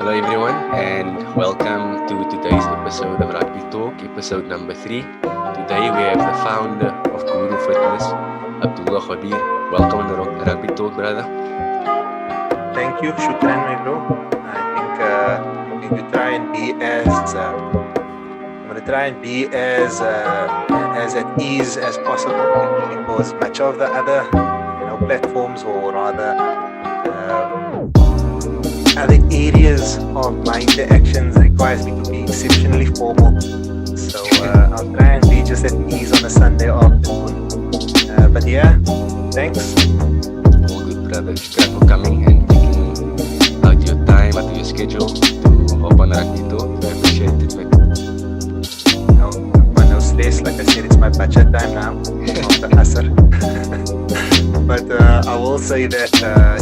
Hello everyone and welcome to today's episode of Rugby Talk, episode number 3. Today we have the founder of Gooru Fitness, Abdullah Gabier. Welcome on the Rugby Talk, brother. Thank you, Shukran, my bro. I'm going to try and be as at ease as possible, because much of the other platforms, or rather other areas of my interactions, requires me to be exceptionally formal. So I'll try and be just at ease on a Sunday afternoon. But yeah, thanks. All good, brother. Shukran for coming and taking out your time, out of your schedule to hop on Rugby Talk. I appreciate it, man. No stress. Like I said, it's my budget time now after Asr. But I will say that,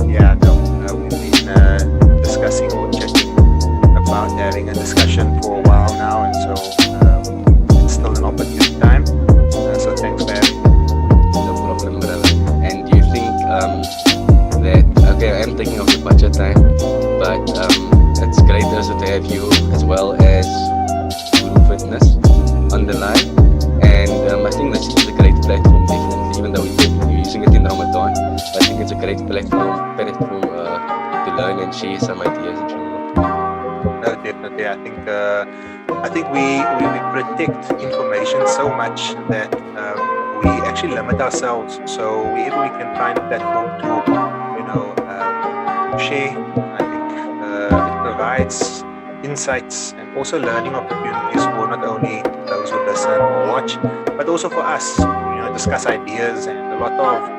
we've been discussing or chatting about having a discussion for a while now, and so it's still an opportune time. So thanks for having me. No problem, brother. And do you think I am taking off your budget time, but it's great also to have you as well as Gooru Fitness on the line. And I think this is a great platform, definitely, even though we're using it in Ramadan. I think it's a great platform to learn and share some ideas, inshallah. No, definitely. I think we protect information so much that we actually limit ourselves. So wherever we can find a platform to, share, I think it provides insights and also learning opportunities for not only those who listen or watch, but also for us, discuss ideas and a lot of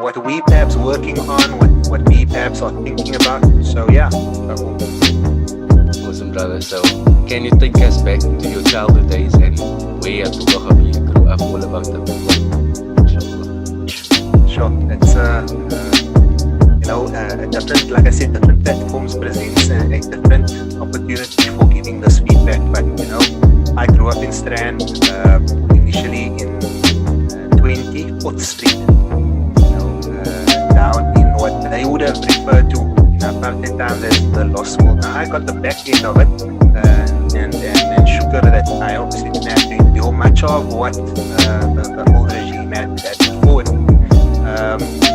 what we perhaps working on, what we perhaps are thinking about. So yeah. Awesome, brother. So can you take us back to your childhood days and where Abdullah Gabier grew up, all about the people? Sure. It's different, like I said, different platforms presents a different opportunity for giving this feedback. But I grew up in Strand, initially in 24th Street, down in what they would have referred to about that time as the Lost School. Now I got the back end of it, and sugar that I obviously didn't have to endure much of what the old regime had put forward.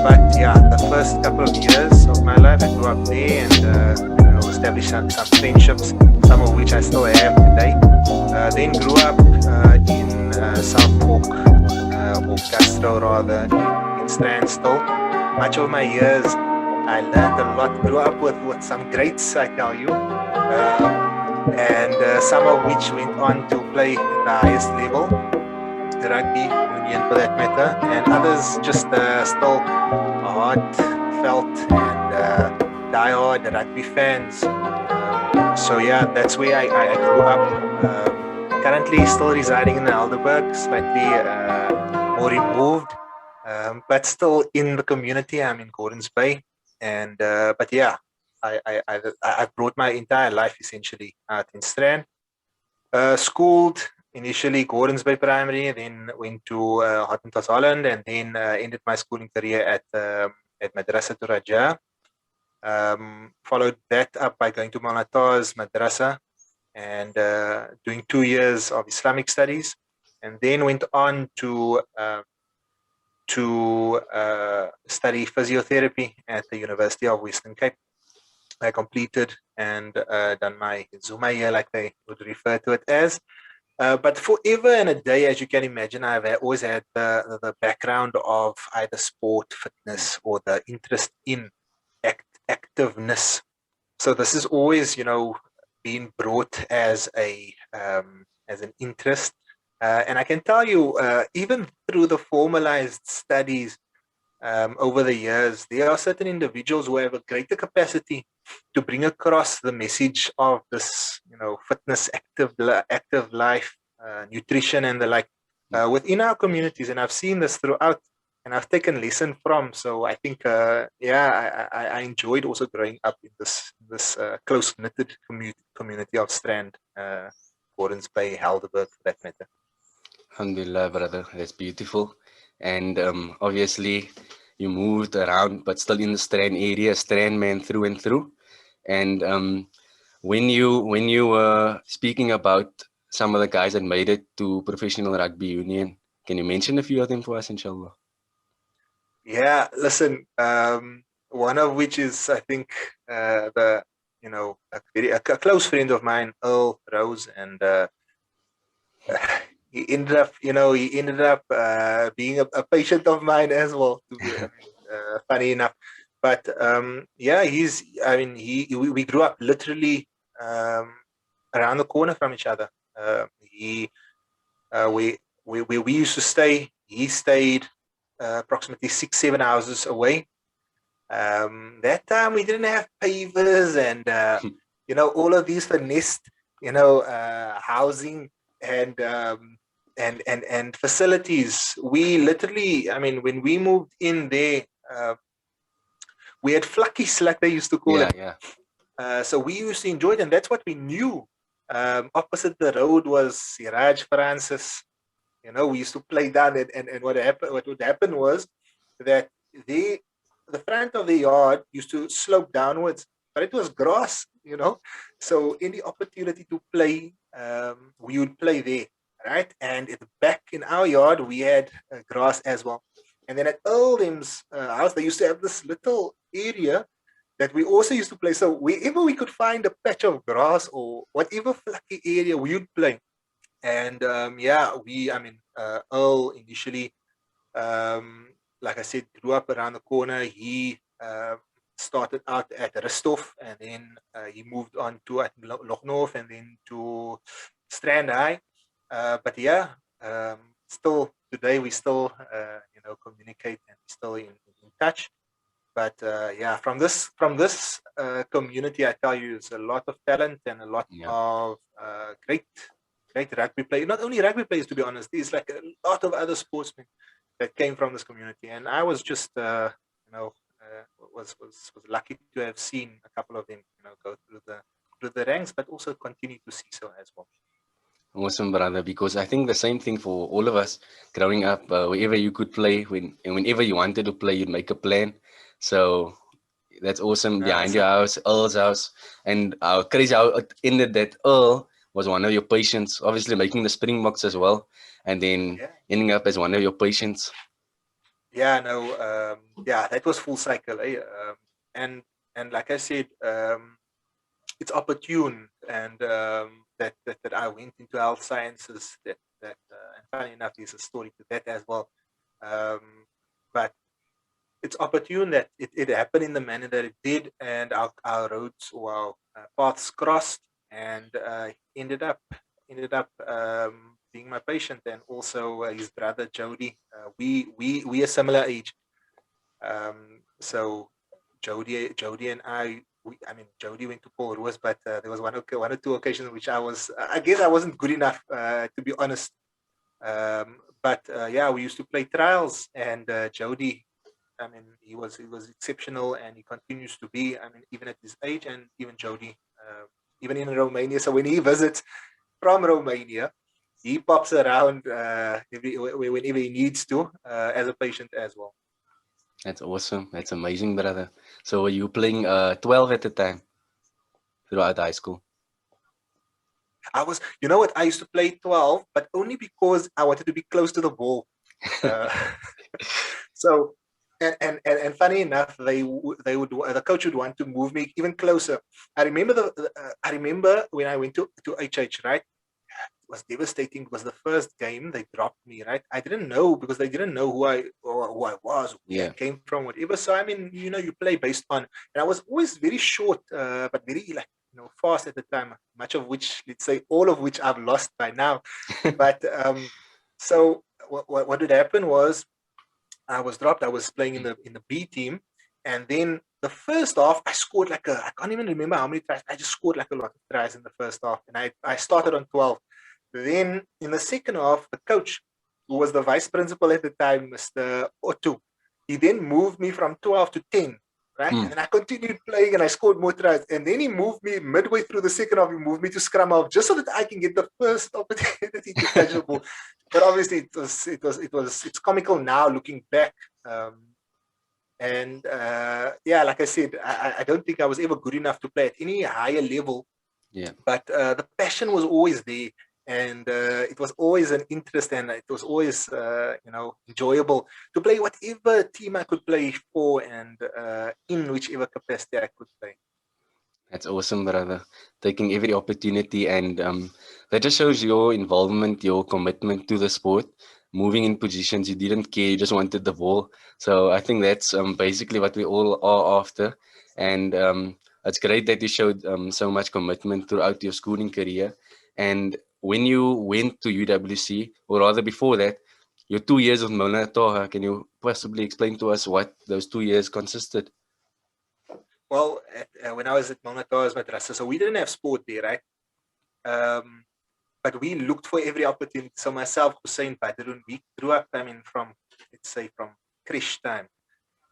But yeah, the first couple of years of my life, I grew up there and established some friendships, some of which I still have today. Then grew up in South Fork, or Castro rather, in Strand still. Much of my years, I learned a lot, grew up with some greats, I tell you, and some of which went on to play at the highest level, the rugby union for that matter, and others just still heartfelt and die-hard rugby fans. So yeah, that's where I grew up. Currently still residing in Helderberg, slightly more removed, but still in the community. I'm in Gordons Bay. And but yeah, I brought my entire life essentially out in Strand. Schooled initially Gordons Bay Primary, then went to Hottentots Holland, and then ended my schooling career at Madrasa to Raja. Followed that up by going to Malnata's Madrasa and doing 2 years of Islamic studies, and then went on to study physiotherapy at the University of Western Cape. I completed and done my Zuma year, like they would refer to it as. But forever and a day, as you can imagine, I've always had the background of either sport, fitness, or the interest in activeness. So this has always, been brought as an interest. And I can tell you, even through the formalized studies over the years, there are certain individuals who have a greater capacity to bring across the message of this, fitness, active life, nutrition, and the like within our communities. And I've seen this throughout, and I've taken lesson from. So I think, I enjoyed also growing up in this close-knitted community of Strand, Gordons Bay, Helderberg, for that matter. Alhamdulillah, brother. That's beautiful. And obviously, you moved around, but still in the Strand area, Strand man through and through. And when you were speaking about some of the guys that made it to professional rugby union, can you mention a few of them for us, inshallah? Yeah, listen, one of which is, I think, the, a close friend of mine, Earl Rose, and he ended up being a patient of mine as well. Funny enough, but yeah, we grew up literally around the corner from each other. He where we used to stay, he stayed approximately 6-7 houses away. That time we didn't have pavers and all of these finessed housing and and facilities. We literally, I mean, when we moved in there, we had flakkies, like they used to call Yeah, it. yeah. So we used to enjoy it, and that's what we knew. Opposite the road was Siraj Francis. We used to play down it, and what would happen was that the front of the yard used to slope downwards, but it was grass. So any opportunity to play, we would play there, right? And at the back in our yard, we had grass as well. And then at Earldham's house, they used to have this little area that we also used to play. So wherever we could find a patch of grass or whatever fluffy area, we would play. And Earl initially, like I said, grew up around the corner. He started out at Ristov, and then he moved on to at Lochnof, and then to Strand High. But yeah, still today we still communicate, and we're still in touch. But yeah, from this community, I tell you, it's a lot of talent and a lot Yeah. of great rugby players. Not only rugby players, to be honest. There's like a lot of other sportsmen that came from this community, and I was just was lucky to have seen a couple of them go through the ranks, but also continue to see so as well. Awesome, brother. Because I think the same thing for all of us growing up. Wherever you could play, whenever you wanted to play, you'd make a plan. So that's awesome. Behind It's your house, Earl's house, and crazy how it ended that Earl was one of your patients. Obviously, making the Springboks as well, and then yeah, ending up as one of your patients. yeah, no, yeah, that was full cycle, eh? And like I said, it's opportune, and that I went into health sciences. And funny enough, there's a story to that as well. But it's opportune that it happened in the manner that it did, and our roads or our paths crossed, and ended up being my patient, and also his brother Jody. We a similar age, so Jody and I mean, Jody went to Paul Roos, but there was one or two occasions which I guess I wasn't good enough, to be honest. But yeah, we used to play trials, and Jody, I mean, he was exceptional, and he continues to be. I mean, even at his age, and even Jody, even in Romania. So when he visits from Romania, he pops around whenever he needs to, as a patient as well. That's awesome. That's amazing, brother. So were you playing 12 at the time throughout high school? You know what? I used to play 12, but only because I wanted to be close to the ball. Uh, so, and funny enough, the coach would want to move me even closer. I remember I remember when I went to HH, right? It was devastating because the first game they dropped me, right? I didn't know, because they didn't know who I was, where Yeah. I came from, whatever. So I mean, you play based on, and I was always very short, but very, like, fast at the time. Much of which, let's say, all of which I've lost by now. But so what would happen was, I was dropped. I was playing in the B team, and then the first half I scored I can't even remember how many tries. I just scored like a lot of tries in the first half, and I started on 12. Then in the second half, the coach, who was the vice principal at the time, Mr. Otto, he then moved me from 12 to 10. Right. And then I continued playing, and I scored more tries. And then he moved me midway through the second half, he moved me to scrum half, just so that I can get the first opportunity to touch the ball. But obviously it's comical now looking back. And yeah, like I said, I don't think I was ever good enough to play at any higher level Yeah. But the passion was always there, and it was always an interest, and it was always enjoyable to play whatever team I could play for, and in whichever capacity I could play. That's awesome, brother. Taking every opportunity, and that just shows your involvement, your commitment to the sport. Moving in positions, you didn't care, you just wanted the ball. So I think that's basically what we all are after. And it's great that you showed so much commitment throughout your schooling career. And when you went to UWC, or rather before that, your 2 years of Mona Toha, can you possibly explain to us what those 2 years consisted? Well, when I was at Malnata's Madrasa, so we didn't have sport there, right? But we looked for every opportunity. So myself, Hussein Badrun, we grew up, I mean, from, let's say, from Krish time.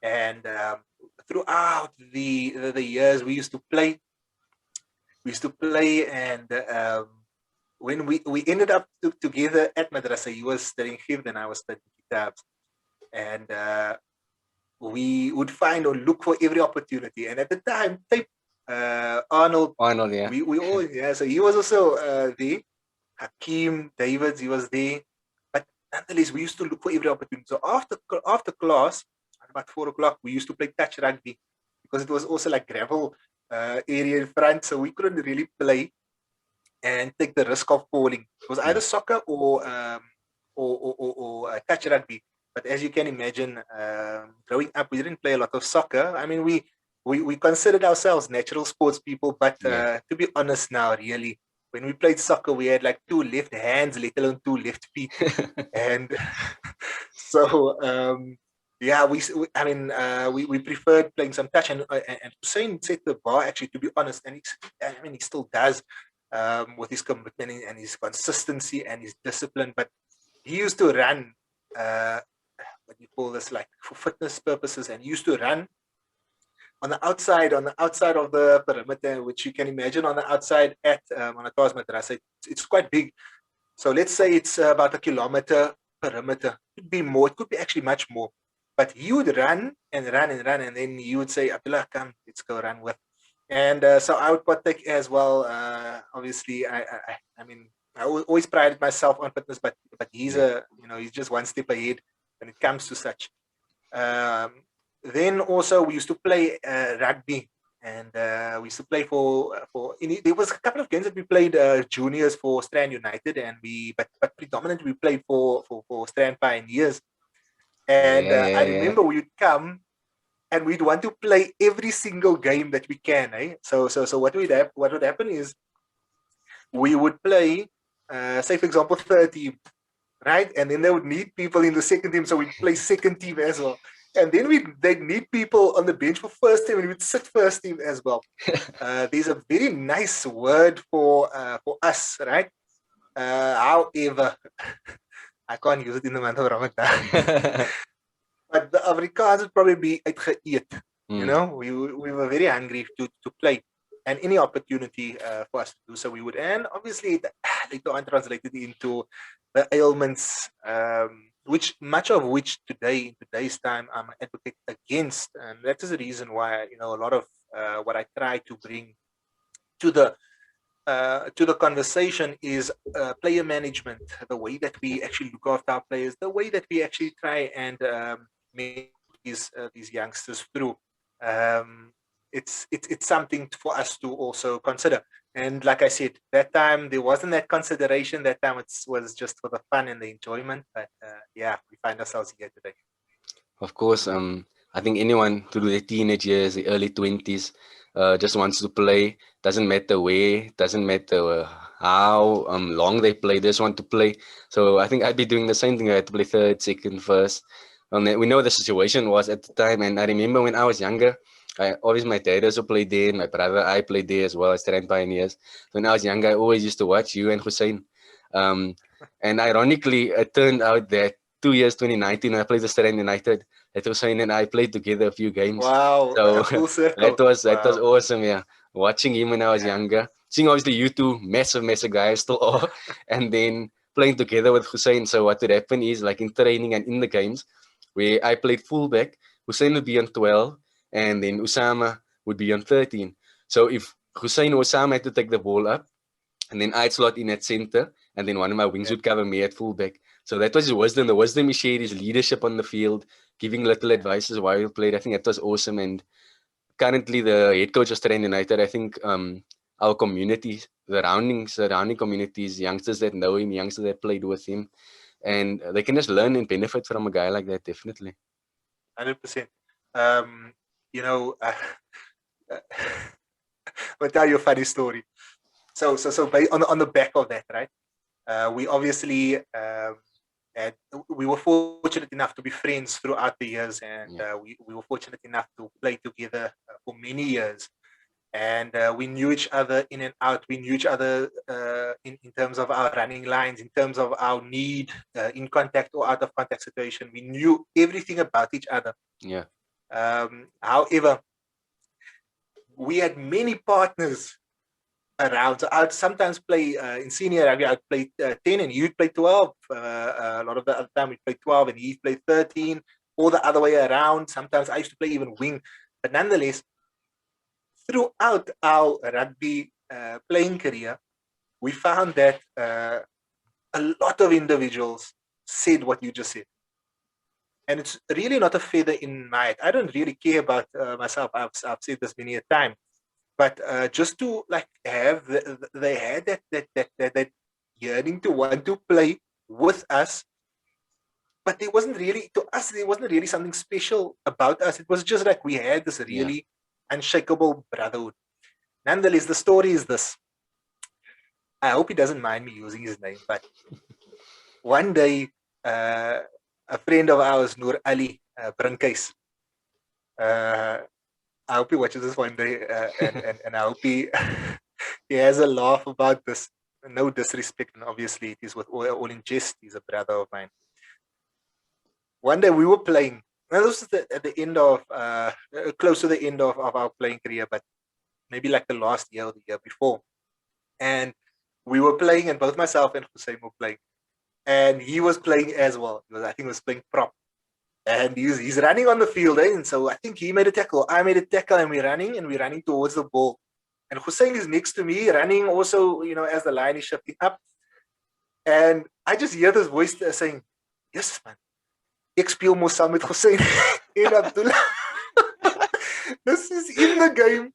And throughout the years, we used to play. We used to play, and when we ended up together at Madrasa, he was studying Hifd and I was studying Kitabs. And we would find or look for every opportunity. And at the time, Arnold, Arnold, yeah. we all, yeah, so he was also there. Hakeem, Davids, he was there. But nonetheless, we used to look for every opportunity. So after class, at about 4 o'clock, we used to play touch rugby because it was also like gravel area in front. So we couldn't really play and take the risk of falling. It was either soccer or touch rugby. But as you can imagine, growing up, we didn't play a lot of soccer. I mean, we considered ourselves natural sports people, but to be honest now, really, when we played soccer, we had like 2 left hands, let alone 2 left feet. And so, yeah, we preferred playing some touch. And Hussein set the bar, actually, to be honest, and he still does with his commitment and his consistency and his discipline. But he used to run, what do you call this, like for fitness purposes, and he used to run on the outside of the perimeter, which you can imagine on the outside at Manata's Madrasa. It's quite big. So let's say it's about 1 kilometer perimeter. It could be more, it could be actually much more. But he would run and run and run, and then he would say, Abdullah, come, let's go run with. And so I would partake as well. Obviously, I mean, I always prided myself on fitness, but he's he's just one step ahead when it comes to such. Then also we used to play rugby, and we used to play there was a couple of games that we played juniors for Strand United, and but predominantly we played for Strand Pioneers. And I remember we would come and we'd want to play every single game that we can. So what would happen is we would play, say for example, third team, right? And then they would need people in the second team, so we'd play second team as well. And then they'd need people on the bench for first team, and we'd sit first team as well. There's a very nice word for us, right? However, I can't use it in the month of Ramadan. But the Afrikaans would probably be uitgeëet. You know, we were very hungry to play, and any opportunity for us to do so, we would. And obviously, later on translated into the ailments, which today, in today's time, I'm an advocate against, and that is the reason why a lot of what I try to bring to the conversation is player management, the way that we actually look after our players, the way that we actually try and make these youngsters through. It's something for us to also consider. And like I said, that time there wasn't that consideration. That time it was just for the fun and the enjoyment. But yeah, we find ourselves here today. Of course, I think anyone through their teenage years, the early 20s, just wants to play. Doesn't matter where, doesn't matter how long they play, they just want to play. So I think I'd be doing the same thing. I had to play third, second, first. We know the situation was at the time, and I remember when I was younger, obviously my dad also played there, my brother, I played there as well as Strand Pioneers. When I was younger, I always used to watch you and Hussein. And ironically, it turned out that 2 years, 2019, when I played the Strand United, that Hussein and I played together a few games. Wow, so full circle. that was awesome, yeah. Watching him when I was younger, seeing obviously you two, massive guys still are, and then playing together with Hussein. So what would happen is, like in training and in the games, where I played fullback, Hussein would be on 12, and then Usama would be on 13. So if Hussein or Sam had to take the ball up, and then I'd slot in at center, and then one of my wings would cover me at fullback. So that was his wisdom. The wisdom he shared, his leadership on the field, giving little advices while we played. I think that was awesome. And currently the head coach of Australian United, I think our community, surrounding communities, youngsters that know him, youngsters that played with him, and they can just learn and benefit from a guy like that, definitely. 100%. You know, I'll tell you a funny story. So on the back of that, right? We obviously we were fortunate enough to be friends throughout the years, and we were fortunate enough to play together for many years. And we knew each other in and out. We knew each other in terms of our running lines, in terms of our need in contact or out of contact situation. We knew everything about each other. Yeah. However, we had many partners around. So I'd sometimes play in senior rugby, I'd play 10 and you'd play 12. A lot of the other time we'd play 12 and he'd play 13, or the other way around. Sometimes I used to play even wing. But nonetheless, throughout our rugby playing career, we found that a lot of individuals said what you just said. And it's really not a feather in my head. I don't really care about myself. I've said this many a time. But just to like have, they had that yearning to want to play with us. But there wasn't really, to us, there wasn't really something special about us. It was just like we had this really unshakable brotherhood. Nonetheless, the story is this. I hope he doesn't mind me using his name, but one day, a friend of ours, Noor Ali Brinkhuis, I hope he watches this one day, and I hope he has a laugh about this. No disrespect, and obviously it is with all in jest. He's a brother of mine. One day we were playing. Now this is at the end of, close to the end of our playing career, but maybe like the last year or the year before. And we were playing, and both myself and Hussein were playing. And he was playing as well. I think he was playing prop. And he's running on the field, and so I think he made a tackle. I made a tackle, and we're running towards the ball. And Hussein is next to me, running also, as the line is shifting up. And I just hear this voice saying, "Yes, man. Ek speel mos saam met Hussein en Abdullah." This is in the game.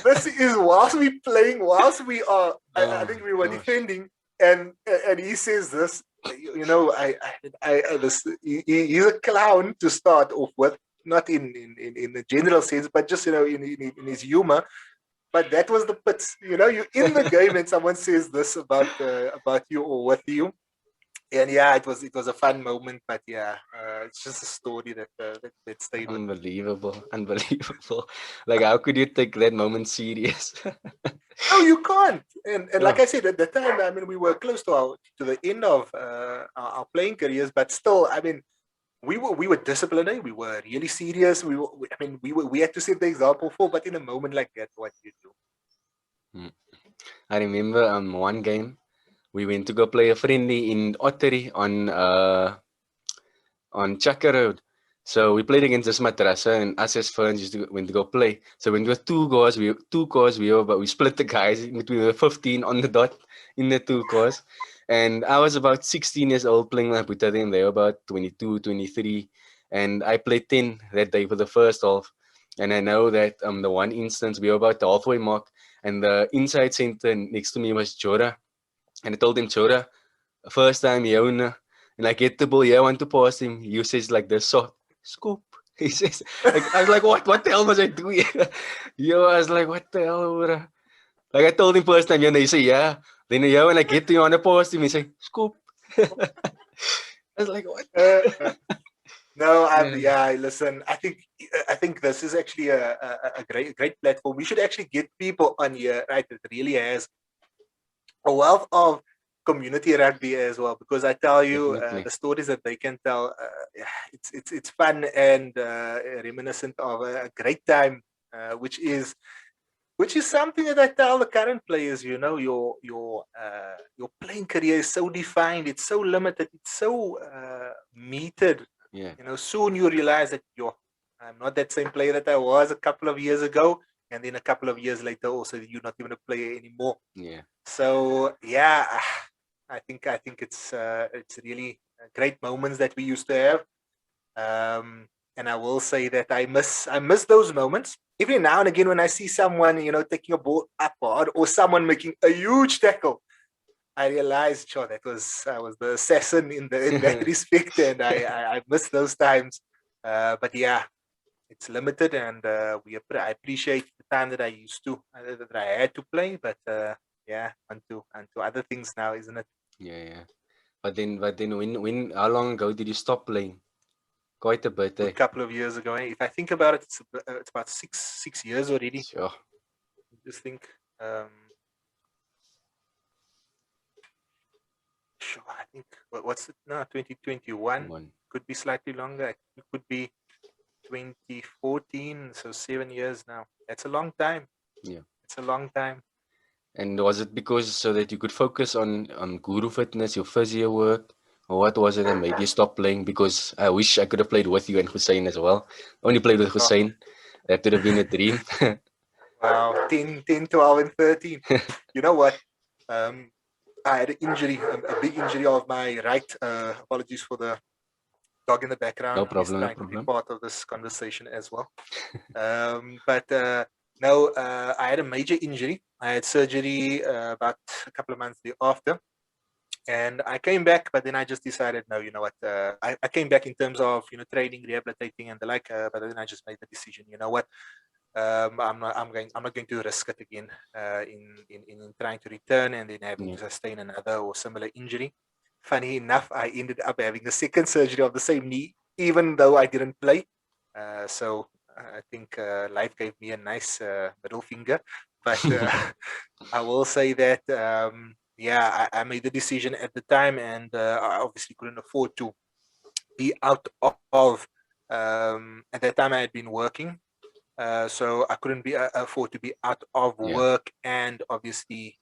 This is whilst we playing, whilst we are, I think we were defending, and he says this. He's a clown to start off with, not in the general sense, but just in his humor. But that was the pits. You're in the game and someone says this about you or with you, and it was a fun moment. But it's just a story that stayed with me. Unbelievable. Like, how could you take that moment serious? No, you can't. And like I said, at the time, I mean, we were close to the end of our playing careers, but still, I mean, we were disciplined. We were really serious. We had to set the example for. But in a moment like that, what you do? I remember one game we went to go play a friendly in Ottery on Chaka Road. So we played against this madrasa, and us as friends went to go play. So when we were two cores, but we split the guys between the 15 on the dot in the two cores. And I was about 16 years old playing my Buta, and they were about 22, 23. And I played 10 that day for the first half. And I know that the one instance, we were about the halfway mark, and the inside center next to me was Chora. And I told him, Chora, first time, and I get the ball, I want to pass him. He says like this, so scoop. He says, like, I was like, what the hell was I doing? I was like, what the hell, bro? Like, I told him first time, he said, yeah. Then when I get to you on the post him, he say, scoop. I was like, what? No, listen, I think this is actually a great platform. We should actually get people on here, right? That really has a wealth of community rugby as well, because I tell you, the stories that they can tell, it's fun and reminiscent of a great time, which is something that I tell the current players. Your playing career is so defined, it's so limited, it's so metered. Soon you realize that I'm not that same player that I was a couple of years ago. and then a couple of years later, also you're not even a player anymore. Yeah. So yeah, I think it's really great moments that we used to have. And I will say that I miss those moments. Even now and again, when I see someone, taking a ball up hard or someone making a huge tackle, I realized, sure, I was the assassin in that respect, and I miss those times. But yeah, it's limited, and I appreciate the time that I used to that I had to play. But yeah, onto other things now, isn't it? Yeah, yeah. But then when how long ago did you stop playing? Quite a bit, A eh? couple of years ago. If I think about it, it's about six years already. Sure. Just think. Sure, I think what's it now? 2021 One. could be slightly longer. It could be 2014. So 7 years now. That's a long time. Yeah. It's a long time. And was it because so that you could focus on Gooru fitness, your physio work, or what was it that made you stop playing? Because I wish I could have played with you and Hussein as well. Only played with Oh, Hussein. That would have been a dream. wow, 10, 12, and 13. You know what? I had an injury, a big injury of my right. Apologies for the dog in the background. No He's problem, no trying to be problem. part of this conversation as well. But no, I had a major injury. I had surgery about a couple of months thereafter. And I came back, but then I just decided, no, you know what? I came back in terms of training, rehabilitating, and the like. But then I just made the decision. You know what? I'm not going to risk it again in trying to return and then having Yeah. to sustain another or similar injury. Funny enough, I ended up having a second surgery of the same knee, even though I didn't play. So I think life gave me a nice middle finger. But I will say that yeah, I made the decision at the time, and I obviously couldn't afford to be out of. At that time, I had been working, so I couldn't be afford to be out of Yeah. work, and obviously,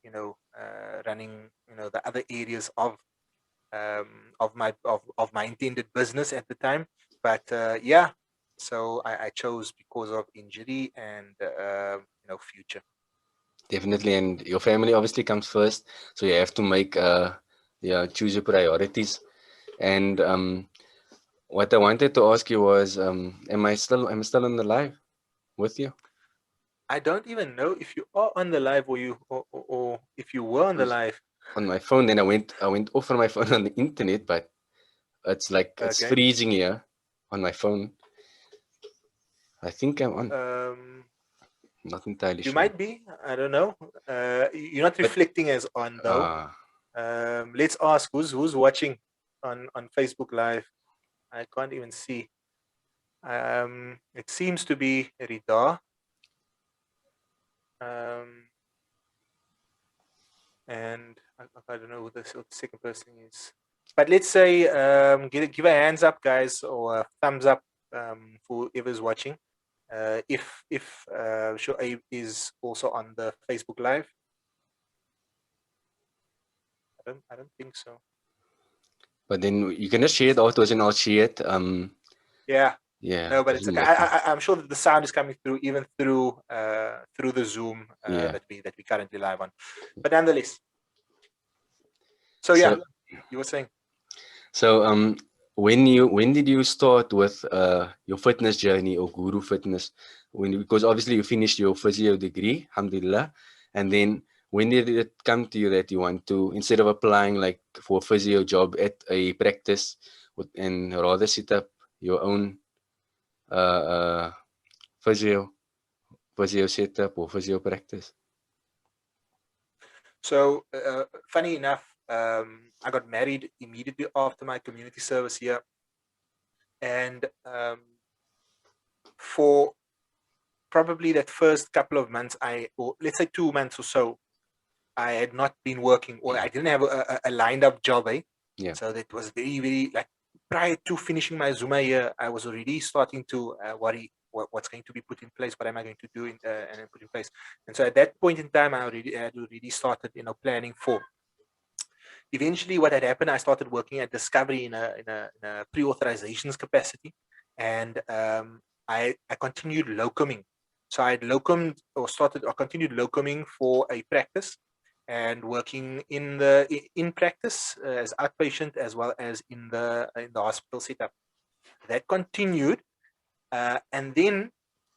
running, the other areas of my intended business at the time. But yeah, so I chose because of injury and future. Definitely. And your family obviously comes first. So you have to make yeah, choose your priorities. And what I wanted to ask you was, am I still on the live with you? I don't even know if you are on the live or or if you were on the Was live. on my phone, then I went off on my phone on the internet, but it's like it's Okay. freezing here on my phone. I think I'm on. Um, Not entirely you sure. might be. I don't know. You're not But reflecting as on though. ah, Let's ask who's watching on Facebook Live. I can't even see. It seems to be Rida. Um, and I don't know who the second person is. But let's say give a hands up, guys, or a thumbs up for whoever's watching. If Shu-aib is also on the Facebook Live, I don't think so. but then you can just share it afterwards, and I'll share it. Yeah, Yeah, no, it but it's doesn't okay. matter. I'm sure that the sound is coming through even through the Zoom Yeah. that we currently live on. But nonetheless, so yeah, So you were saying. so when did you start with your fitness journey or Guru fitness? Because obviously you finished your physio degree, alhamdulillah, and then when did it come to you that you want to, instead of applying like for a physio job at a practice, and rather set up your own uh, uh, physio setup or physio practice? So funny enough, I got married immediately after my community service here, and for probably that first couple of months, or let's say 2 months or so, I had not been working, or I didn't have a lined up job, eh? Yeah. So that was very, very like prior to finishing my Zuma year, I was already starting to worry what's going to be put in place, what am I going to do and put in place. And so at that point in time, I had already started, planning for. Eventually, what had happened, I started working at Discovery in a pre-authorizations capacity, and I continued locuming. So I had locumed or continued locuming for a practice and working in practice as outpatient as well as in the hospital setup. That continued, and then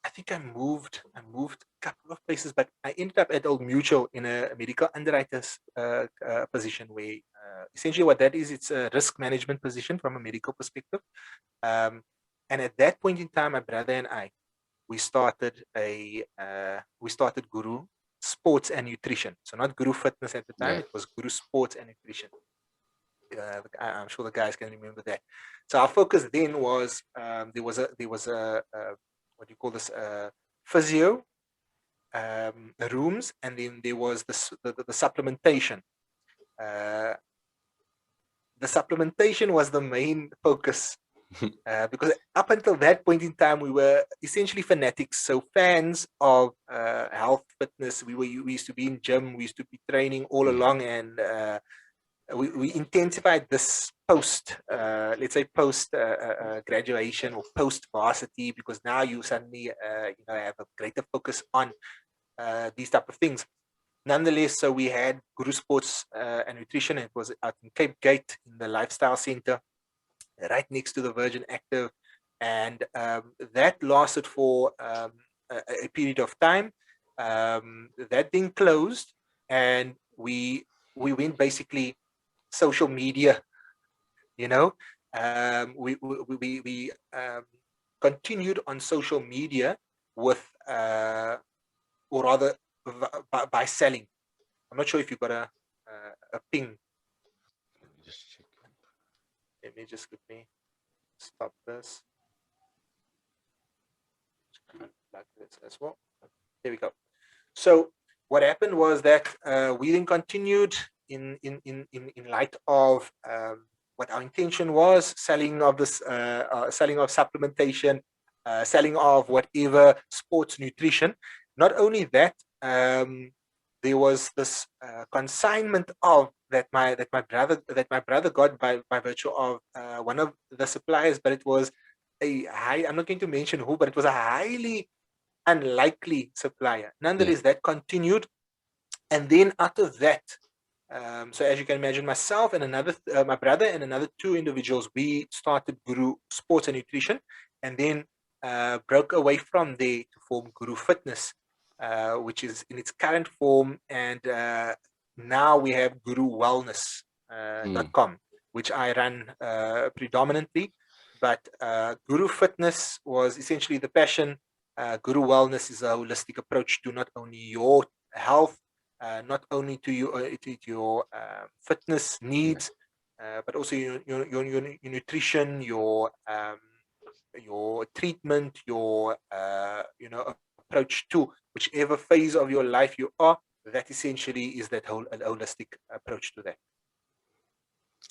I think I moved a couple of places, but I ended up at Old Mutual in a medical underwriter's position, where essentially what that is, it's a risk management position from a medical perspective. And at that point in time, my brother and I, we started Gooru Sports and Nutrition. So not Gooru Fitness at the time; it was Gooru Sports and Nutrition. I'm sure the guys can remember that. So our focus then was there was a what do you call this, physio rooms, and then there was the supplementation. The supplementation was the main focus. Because up until that point in time, we were essentially fanatics, so fans of health, fitness. We used to be in gym, we used to be training all along, and we intensified this post, let's say post graduation or post varsity, because now you suddenly have a greater focus on these type of things. Nonetheless, so we had Gooru Sports and Nutrition. It was out in Cape Gate in the Lifestyle Center, right next to the Virgin Active, and that lasted for a period of time. That thing closed, and we went basically social media. We continued on social media with, or rather, by selling. I'm not sure if you got a ping. Just check. Let me just quickly stop this. Like this as well. There we go. So what happened was that we then continued in light of what our intention was: selling of this, selling of supplementation, selling of whatever sports nutrition. Not only that, there was this consignment of that my brother got by virtue of one of the suppliers, but it was a high. I'm not going to mention who, but it was a highly unlikely supplier. Nonetheless, that continued, and then out of that, so as you can imagine, myself and my brother and another two individuals, we started Gooru Sports and Nutrition, and then broke away from there to form Gooru Fitness, which is in its current form, and now we have GuruWellness.com, which I run predominantly. But Gooru Fitness was essentially the passion. Gooru Wellness is a holistic approach to not only your health, not only to your fitness needs, but also your nutrition, your treatment, your approach to whichever phase of your life you are. That essentially is that whole holistic approach to that.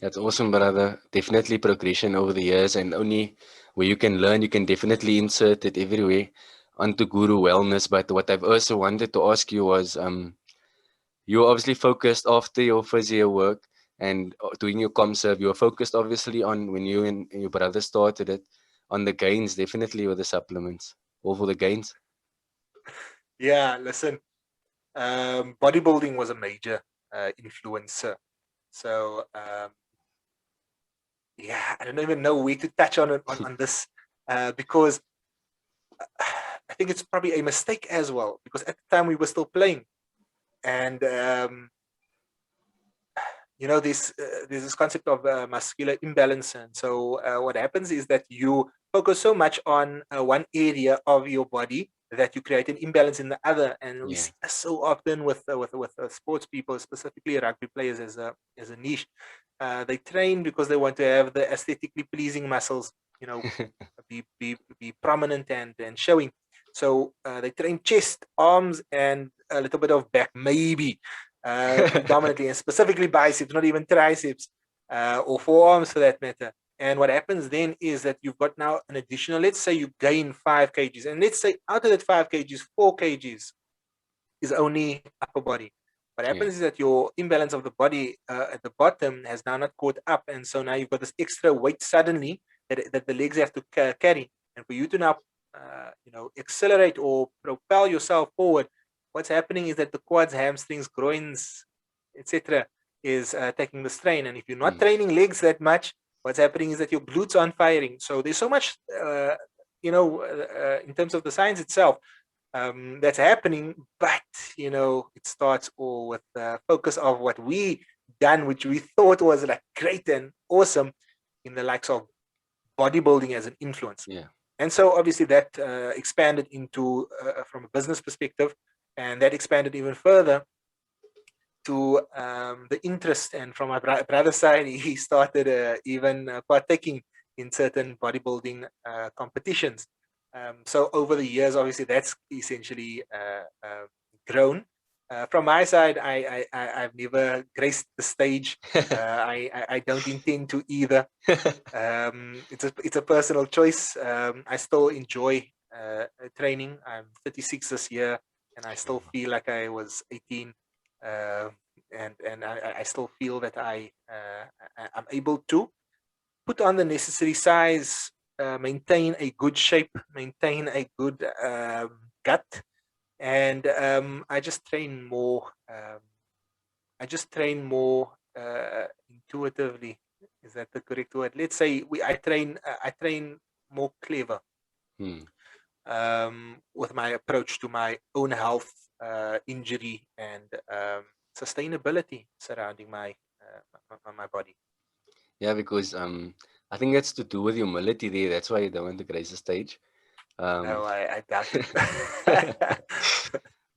That's awesome, brother. Definitely progression over the years, and only where you can learn, you can definitely insert it everywhere onto Gooru Wellness. But what I've also wanted to ask you was, you were obviously focused after your physio work and doing your ComServe. You were focused obviously on, when you and your brother started it, on the gains, definitely with the supplements, all for the gains. Yeah, listen, bodybuilding was a major influencer. So yeah, I don't even know where to touch on this, because I think it's probably a mistake as well, because at the time we were still playing, and there's this concept of muscular imbalance. And so what happens is that you focus so much on one area of your body that you create an imbalance in the other. And we see this so often with sports people, specifically rugby players, as a niche. They train because they want to have the aesthetically pleasing muscles, be prominent and showing. So they train chest, arms, and a little bit of back, maybe. Predominantly, and specifically biceps, not even triceps, or forearms for that matter. And what happens then is that you've got now an additional, let's say you gain 5 kgs, and let's say out of that 5 kgs, 4 kgs is only upper body. What happens is that your imbalance of the body at the bottom has now not caught up, and so now you've got this extra weight suddenly that the legs have to carry. And for you to now accelerate or propel yourself forward, what's happening is that the quads, hamstrings, groins, etc., is taking the strain. And if you're not training legs that much, what's happening is that your glutes aren't firing. So there's so much, in terms of the science itself, that's happening. But it starts all with the focus of what we done, which we thought was like great and awesome, in the likes of bodybuilding as an influence. Yeah. And so obviously that expanded into from a business perspective, and that expanded even further to the interest. And from my brother's side, he started even partaking in certain bodybuilding competitions. So over the years, obviously, that's essentially grown. From my side, I've never graced the stage. I don't intend to either. It's a personal choice. I still enjoy training. I'm 36 this year, and I still feel like I was 18. Uh, and I still feel that I'm able to put on the necessary size, maintain a good shape, maintain a good gut, and I just train more. Intuitively. Is that the correct word? Let's say I train more clever with my approach to my own health, injury, and sustainability surrounding my body. Yeah, because I think that's to do with humility there. That's why you don't want to grace the stage. No, I doubt it.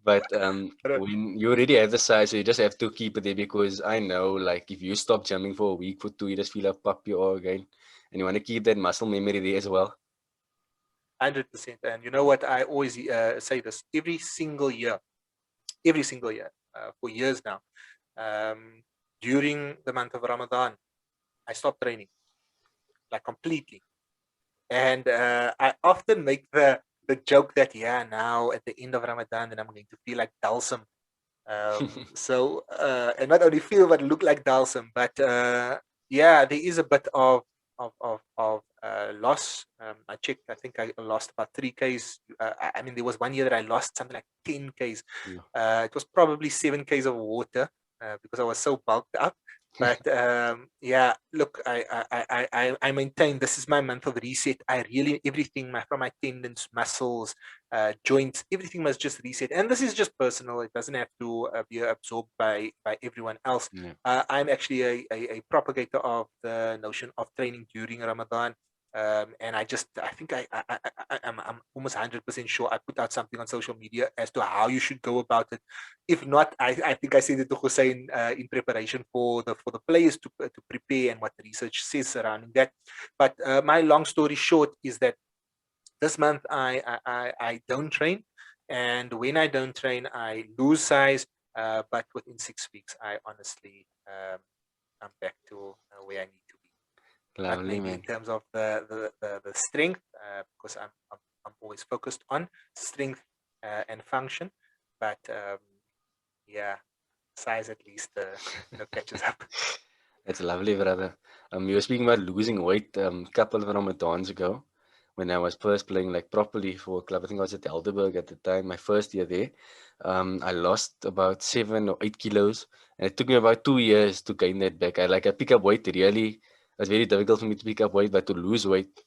But I don't- when you already have the size, so you just have to keep it there, because I know, like, if you stop jumping for a week, for two, you just feel how puppy you are again. And you want to keep that muscle memory there as well. 100%. And you know what? I always say this every single year, for years now. During the month of Ramadan, I stopped training, like, completely. And I often make the joke that, yeah, now at the end of Ramadan, then I'm going to feel like Dalsum. And not only feel but look like Dalsum, but yeah, there is a bit of loss. I checked. I think I lost about 3 k's. I mean, there was one year that I lost something like 10 k's. Yeah. It was probably 7 k's of water because I was so bulked up. But yeah, look, I maintain this is my month of reset. I really everything from my tendons, muscles, joints, everything must just reset. And this is just personal. It doesn't have to be absorbed by everyone else. Yeah. I'm actually a propagator of the notion of training during Ramadan. And I think I'm almost 100% sure I put out something on social media as to how you should go about it. If not, I think I sent it to Hussein in preparation for the players to prepare and what the research says surrounding that. But my long story short is that this month I don't train, and when I don't train, I lose size. But within 6 weeks, I honestly I'm back to where I need to be. Not Lovely, maybe in man. terms of the strength, because I'm always focused on strength and function, but yeah, size at least catches up. That's lovely, brother. You were speaking about losing weight couple of Ramadans ago, when I was first playing like properly for a club. I think I was at Elderberg at the time, my first year there. I lost about 7 or 8 kilos, and it took me about 2 years to gain that back. I pick up weight really. It was very difficult for me to pick up weight, but to lose weight,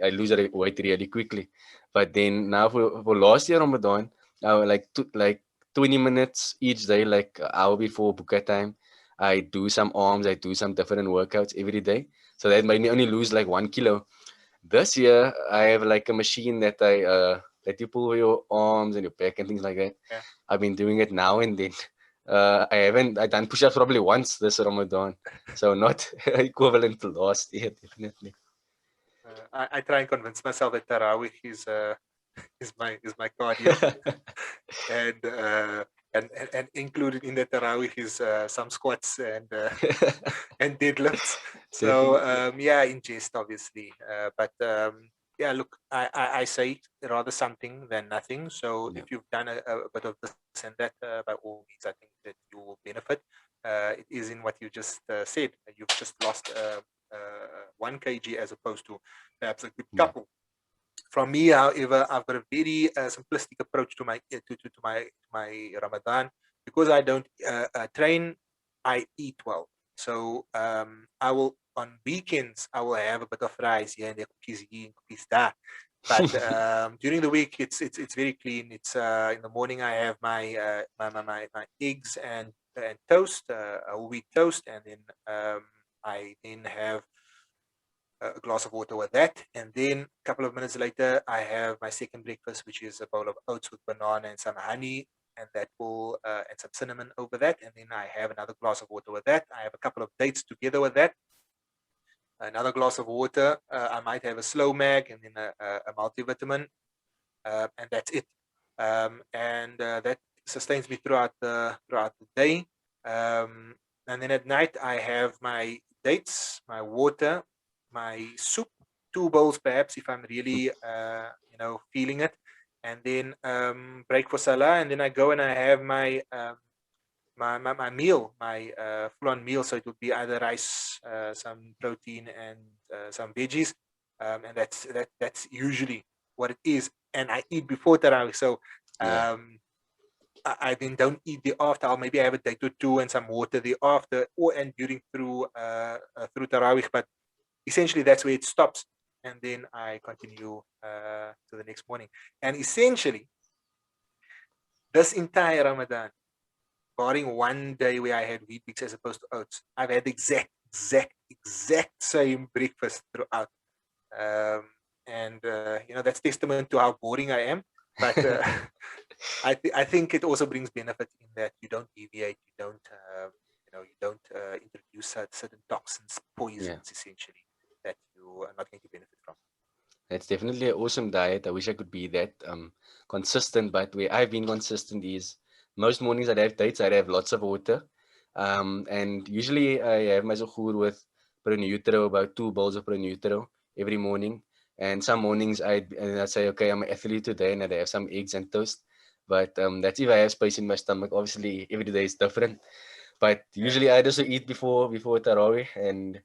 I lose weight really quickly. But then now for last year Ramadan, I would like 20 minutes each day, like an hour before buka time. I do some arms, I do some different workouts every day. So that made me only lose like 1 kilo. This year, I have like a machine that that you pull your arms and your back and things like that. Yeah. I've been doing it now and then. I done push-ups probably once this Ramadan, so not equivalent to last year, definitely. I try and convince myself that Tarawih is my cardio, and and included in the Tarawih is some squats and and deadlifts. So Definitely. yeah, in jest, obviously, but yeah, look, I say rather something than nothing. So Yeah. if you've done a bit of this and that, by all means, I think that you will benefit. It is in what you just said. You've just lost 1 kg as opposed to perhaps a good Yeah. couple. From me, however, I've got a very simplistic approach to my Ramadan. Because I don't train, I eat well. So I will, on weekends, I will have a bit of rice here and there, cookies here and cookies there. But during the week, it's very clean. It's in the morning I have my eggs and toast, whole wheat toast, and then I then have a glass of water with that, and then a couple of minutes later, I have my second breakfast, which is a bowl of oats with banana and some honey, and that will and some cinnamon over that, and then I have another glass of water with that. I have a couple of dates together with that, another glass of water. I might have a slow mag and then a multivitamin, and that's it. And that sustains me throughout the day. And then at night, I have my dates, my water, my soup, two bowls perhaps if I'm really feeling it, and then break for salah, and then I go and I have my meal, my full-on meal. So it would be either rice, some protein, and some veggies, and that's usually what it is. And I eat before tarawih, so Yeah. I then don't eat the after. I'll maybe have a date or two and some water the after, or and during through tarawih. But essentially, that's where it stops, and then I continue to the next morning. And essentially, this entire Ramadan, barring one day where I had wheat bix as opposed to oats, I've had exact same breakfast throughout. And that's testament to how boring I am. But I think it also brings benefit in that you don't deviate, you don't introduce certain toxins, Yeah. poisons essentially that you are not going to benefit from. It's definitely an awesome diet. I wish I could be that consistent, but where I've been consistent is most mornings I'd have dates, I'd have lots of water. And usually I have my suhoor with pronutro, about 2 bowls of pronutro every morning. And some mornings I'd say, okay, I'm an athlete today, and I'd have some eggs and toast. But that's if I have space in my stomach. Obviously, every day is different. But Yeah. usually I'd also eat before Tarawih, and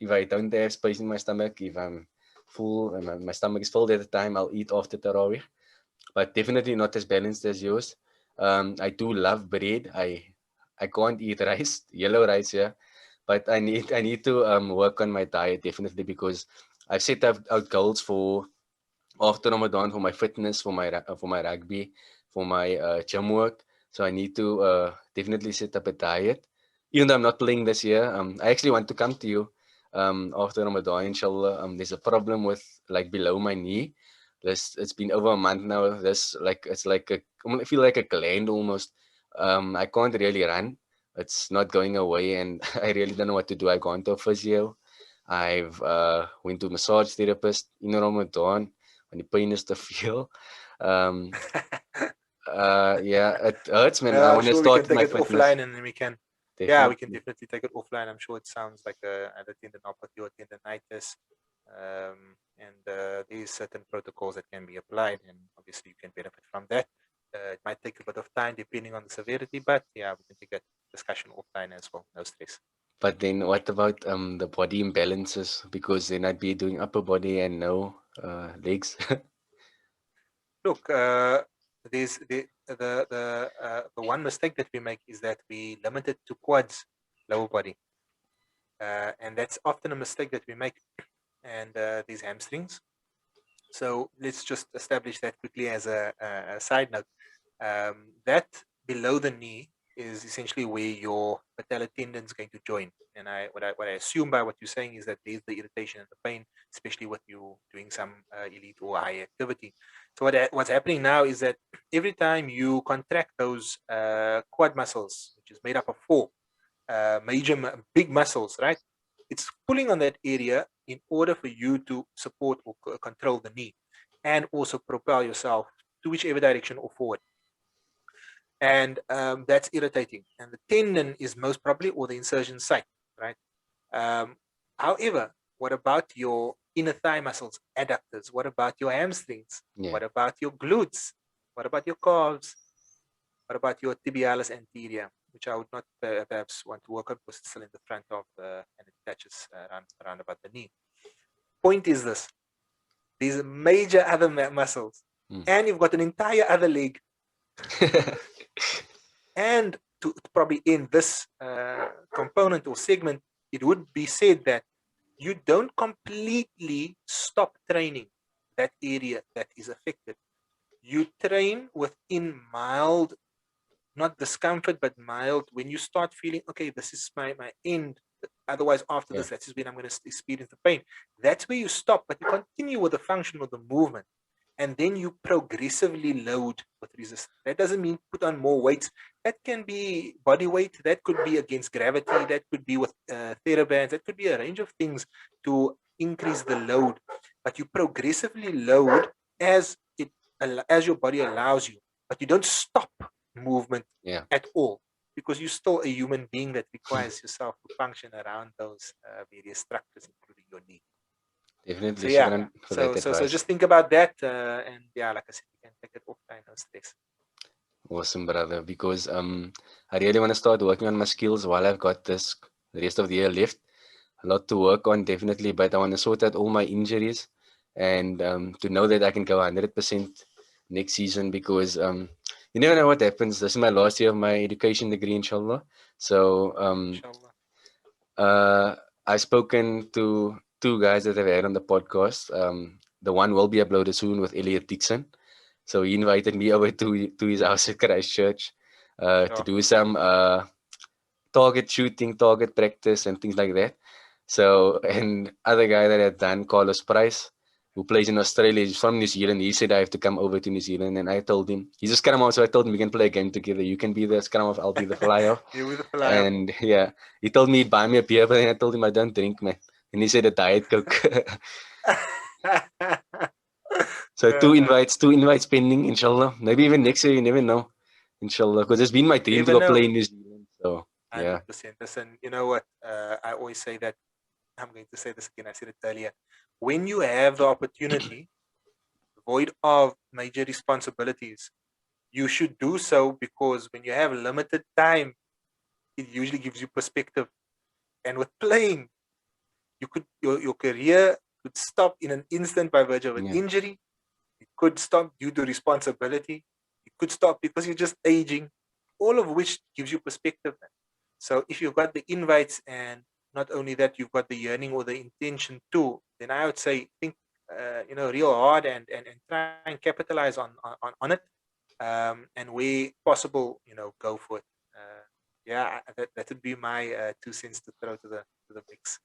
if I don't have space in my stomach, if I'm full and my stomach is full at the time, I'll eat after Tarawih. But definitely not as balanced as yours. I do love bread. I can't eat rice, yellow rice, yeah. But I need to work on my diet definitely, because I've set out goals for after Ramadan, for my fitness, for my rugby, for my gym work. So I need to definitely set up a diet. Even though I'm not playing this year, I actually want to come to you after Ramadan, inshallah. There's a problem with like below my knee. It's been over a month now. It's like I feel like a gland almost. I can't really run. It's not going away, and I really don't know what to do. I've gone to a physio. I've went to a massage therapist in Ramadan when the pain is to feel. Um, yeah, it hurts, man. I I'm want to sure we can start take my it fitness. offline, and then we can Definitely. definitely take it offline. I'm sure it sounds like either tendinopathy or tendinitis. And these certain protocols that can be applied, and obviously you can benefit from that. It might take a bit of time depending on the severity, but yeah, we can take that discussion offline as well. No stress. But then what about the body imbalances? Because then I'd be doing upper body and no legs. Look, there's the one mistake that we make is that we limit it to quads, lower body, and that's often a mistake that we make. And these hamstrings. So let's just establish that quickly as a side note. That below the knee is essentially where your patellar tendon is going to join. And what I assume by what you're saying is that there's the irritation and the pain, especially with you doing some elite or high activity. So what's happening now is that every time you contract those quad muscles, which is made up of four big muscles, right? It's pulling on that area in order for you to support or control the knee, and also propel yourself to whichever direction or forward. And that's irritating. And the tendon is most probably, or the insertion site, right? However, what about your inner thigh muscles, adductors? What about your hamstrings? Yeah. What about your glutes? What about your calves? What about your tibialis anterior, which I would not perhaps want to work on because it's still in the front of and it touches around about the knee. Point is this: There's major other muscles, and you've got an entire other leg. And to probably end this component or segment, it would be said that you don't completely stop training that area that is affected. You train within mild, not discomfort, but mild. When you start feeling, okay, this is my end. Otherwise, after this, that is when I'm going to experience the pain. That's where you stop, but you continue with the function of the movement. And then you progressively load with resistance. That doesn't mean put on more weights. That can be body weight. That could be against gravity. That could be with therabands. That could be a range of things to increase the load. But you progressively load as your body allows you. But you don't stop movement at all, because you're still a human being that requires yourself to function around those various structures, including your knee. Definitely. So just think about that, and like I said, you can take it offline, no stress. Awesome, brother. Because I really want to start working on my skills while I've got the rest of the year left. A lot to work on, definitely, but I want to sort out all my injuries and to know that I can go 100% next season, because you never know what happens. This is my last year of my education degree, inshallah. So I've spoken to two guys that I've had on the podcast. The one will be uploaded soon with Elliot Dixon. So he invited me over to his house at Christchurch to do some target shooting, target practice, and things like that. So, and other guy that had done, Carlos Price, who plays in Australia, he's from New Zealand. He said I have to come over to New Zealand, and I told him he's a scrum half, so I told him we can play a game together. You can be the scrum half, I'll be the fly half. You with the fly half. And yeah, he told me he'd buy me a beer, but then I told him I don't drink, man. And he said a Diet Coke. So two invites pending, inshallah. Maybe even next year, you never know, inshallah. Because it's been my dream to go play in New Zealand. So yeah. 100%. Listen, you know what? I always say that. I'm going to say this again. I said it earlier. When you have the opportunity, void of major responsibilities, you should do so, because when you have limited time, it usually gives you perspective. And with playing, you could your career could stop in an instant by virtue of an injury. It could stop due to responsibility. It could stop because you're just aging. All of which gives you perspective. So if you've got the invites, and not only that, you've got the yearning or the intention too, then I would say think real hard and try and capitalize on it, and where possible, go for it. That would be my 2 cents to throw to the mix.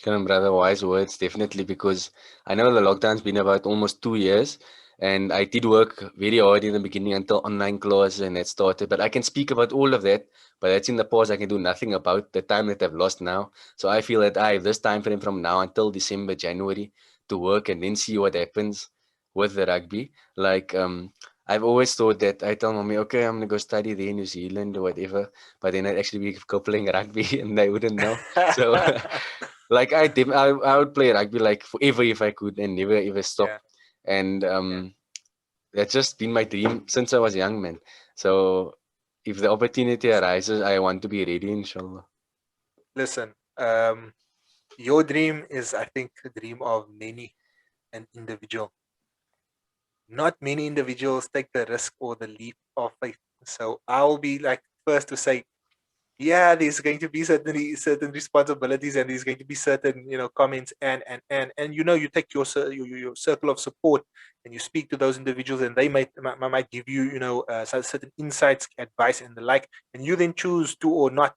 Come on, brother, wise words, definitely, because I know the lockdown's been about almost 2 years, and I did work very hard in the beginning until online classes and that started. But I can speak about all of that, but that's in the past. I can do nothing about the time that I've lost now. So I feel that I have this time frame from now until December, January to work, and then see what happens with the rugby. Like I've always thought that I tell mommy, okay, I'm gonna go study there in New Zealand or whatever, but then I'd actually be go playing rugby and they wouldn't know. So like I would play rugby like forever if I could, and never ever stop. And that's just been my dream since I was young, man. So if the opportunity arises, I want to be ready, inshallah. Listen, your dream is, I think, the dream of many an individual. Not many individuals take the risk or the leap of faith. So I'll be like first to say, there's going to be certain responsibilities, and there's going to be certain comments, and you take your circle of support, and you speak to those individuals, and they might give you certain insights, advice, and the like, and you then choose to or not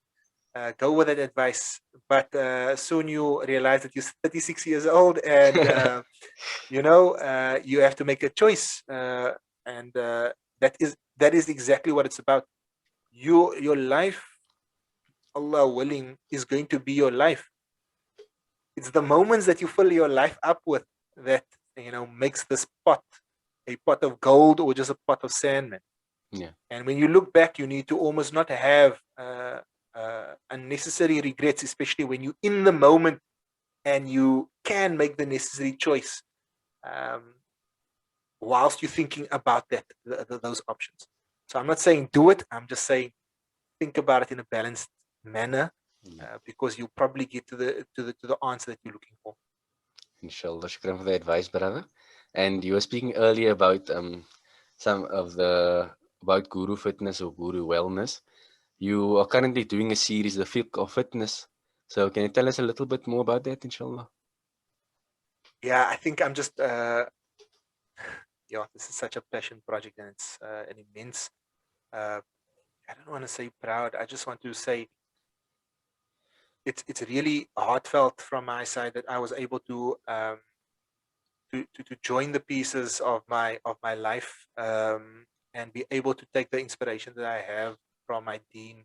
go with that advice. But soon you realize that you're 36 years old, and you have to make a choice, and that is exactly what it's about. Your life, Allah willing, is going to be your life. It's the moments that you fill your life up with that makes this pot a pot of gold or just a pot of sand, man. And when you look back, you need to almost not have unnecessary regrets, especially when you're in the moment and you can make the necessary choice whilst you're thinking about those options. So I'm not saying do it. I'm just saying think about it in a balanced manner, because you'll probably get to the answer that you're looking for. Inshallah. Shukran for the advice, brother. And you were speaking earlier about some of the about Guru Fitness or Guru Wellness. You are currently doing a series, the Fiqh of Fitness. So can you tell us a little bit more about that, inshallah? Yeah, I think I'm just yeah, this is such a passion project, and it's an immense. Uh, I don't want to say proud. I just want to say it's really heartfelt from my side that I was able to join the pieces of my life, and be able to take the inspiration that I have from my dean,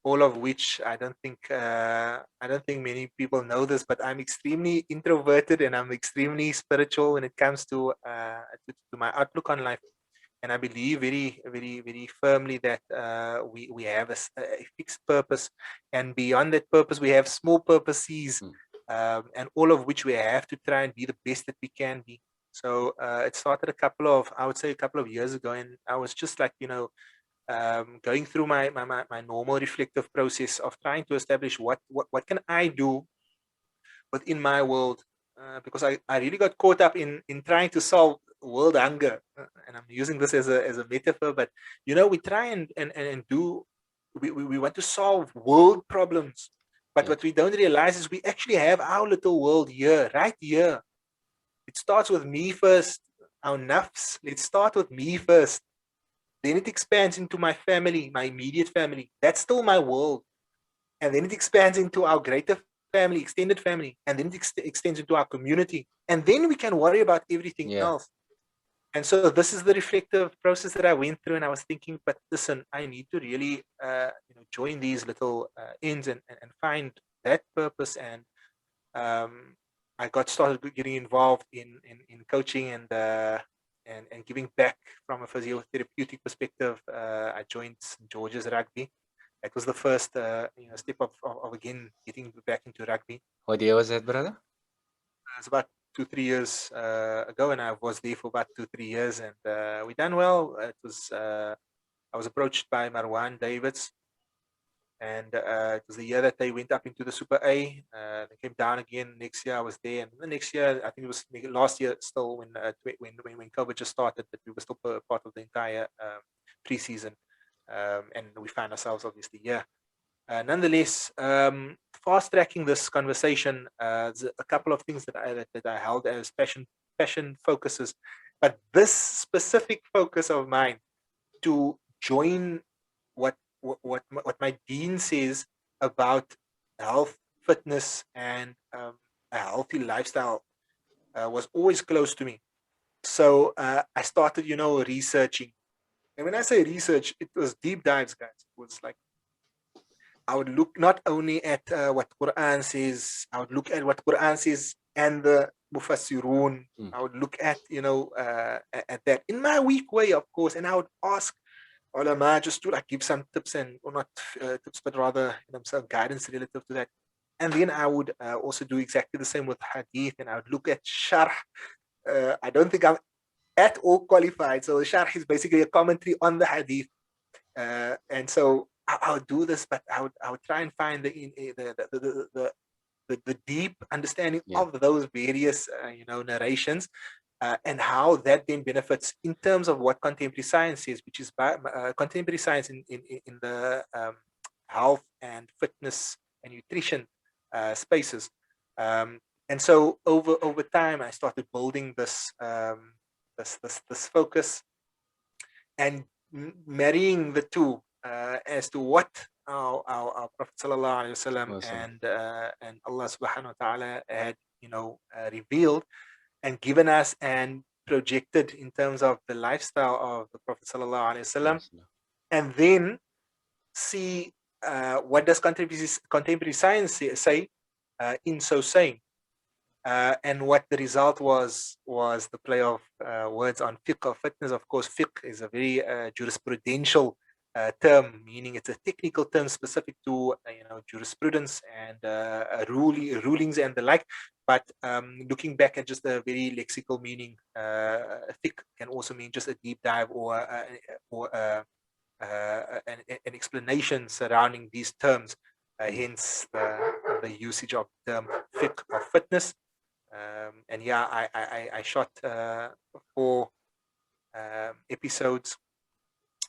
all of which I don't think many people know this, but I'm extremely introverted and I'm extremely spiritual when it comes to my outlook on life. And I believe very firmly that we have a fixed purpose, and beyond that purpose, we have small purposes, Mm. and all of which we have to try and be the best that we can be. So it started I would say, a couple of years ago, and I was just like, going through my normal reflective process of trying to establish what can I do within my world, because I really got caught up in trying to solve world hunger, and I'm using this as a metaphor, but we try and do we want to solve world problems, but Yeah. what we don't realize is we actually have our little world here, right here. It starts with me first, our nafs. Let's start with me first. Then it expands into my family, my immediate family. That's still my world. And then it expands into our greater family, extended family, and then it extends into our community. And then we can worry about everything Yeah. else. And so this is the reflective process that I went through, and I was thinking, but listen, I need to really, join these little ends and find that purpose. And I got started getting involved in coaching and giving back from a physiotherapeutic perspective. I joined St. George's Rugby. That was the first step of again getting back into rugby. What year was that, brother? It's about 2 3 years ago, and I was there for about 2 3 years, and we done well. It was I was approached by Marwan Davids, and it was the year that they went up into the Super A. They came down again next year. I was there, and the next year, I think it was last year, still when COVID just started, but we were still part of the entire preseason, and we found ourselves obviously here. Nonetheless, fast tracking this conversation, there's a couple of things that I held as passion focuses, but this specific focus of mine to join what my dean says about health, fitness, and a healthy lifestyle was always close to me. So I started, researching. And when I say research, it was deep dives, guys. It was like I would look not only at what Quran says, I would look at what Quran says and the Mufassirun. Mm. I would look at, at that in my weak way, of course, and I would ask ulama just to like give some tips, and or not tips, but rather some guidance relative to that. And then I would also do exactly the same with hadith, and I would look at sharh. I don't think I'm at all qualified. So the sharh is basically a commentary on the hadith, and so I would do this, but I would try and find the deep understanding Yeah. of those various narrations, and how that then benefits in terms of what contemporary science is, which is contemporary science in the health and fitness and nutrition spaces. And so over time, I started building this focus and marrying the two as to what our Prophet sallallahu alaihi wasallam Awesome. and Allah subhanahu wa ta'ala had revealed and given us and projected in terms of the lifestyle of the Prophet sallallahu alaihi wasallam, Yes. and then see what does contemporary science say in so saying. And what the result was the play of words on fiqh of fitness. Of course, fiqh is a very jurisprudential term, meaning it's a technical term specific to jurisprudence and rulings and the like. But looking back at just the very lexical meaning, fiqh can also mean just a deep dive or an explanation surrounding these terms. Hence the usage of the term fiqh of fitness. And yeah, I shot 4 episodes.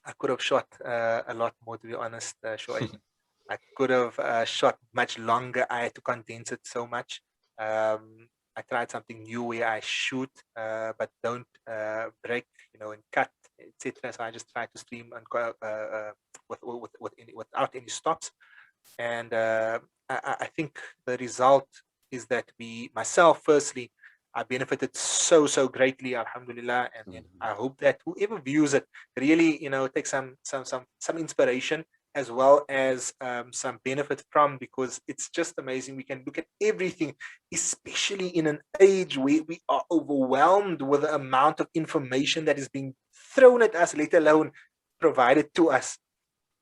I could have shot a lot more, to be honest, Shu-aib. I could have shot much longer. I had to condense it so much. I tried something new where I shoot, but don't break, and cut, etc. So I just try to stream and without any stops. And I think the result is that myself, firstly, I benefited so greatly, alhamdulillah, and then I hope that whoever views it really, takes some inspiration as well as some benefit from, because it's just amazing. We can look at everything, especially in an age where we are overwhelmed with the amount of information that is being thrown at us, let alone provided to us.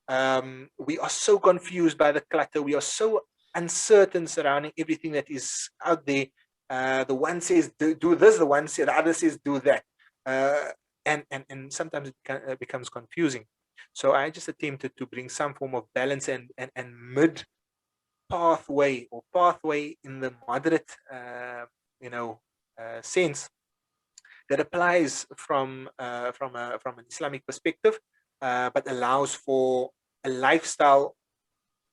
We are so confused by the clutter. We are so uncertain surrounding everything that is out there. The one says do this, the one says, the other says do that, and sometimes it becomes confusing. So I just attempted to bring some form of balance and mid pathway, or pathway in the moderate, sense, that applies from an Islamic perspective, but allows for a lifestyle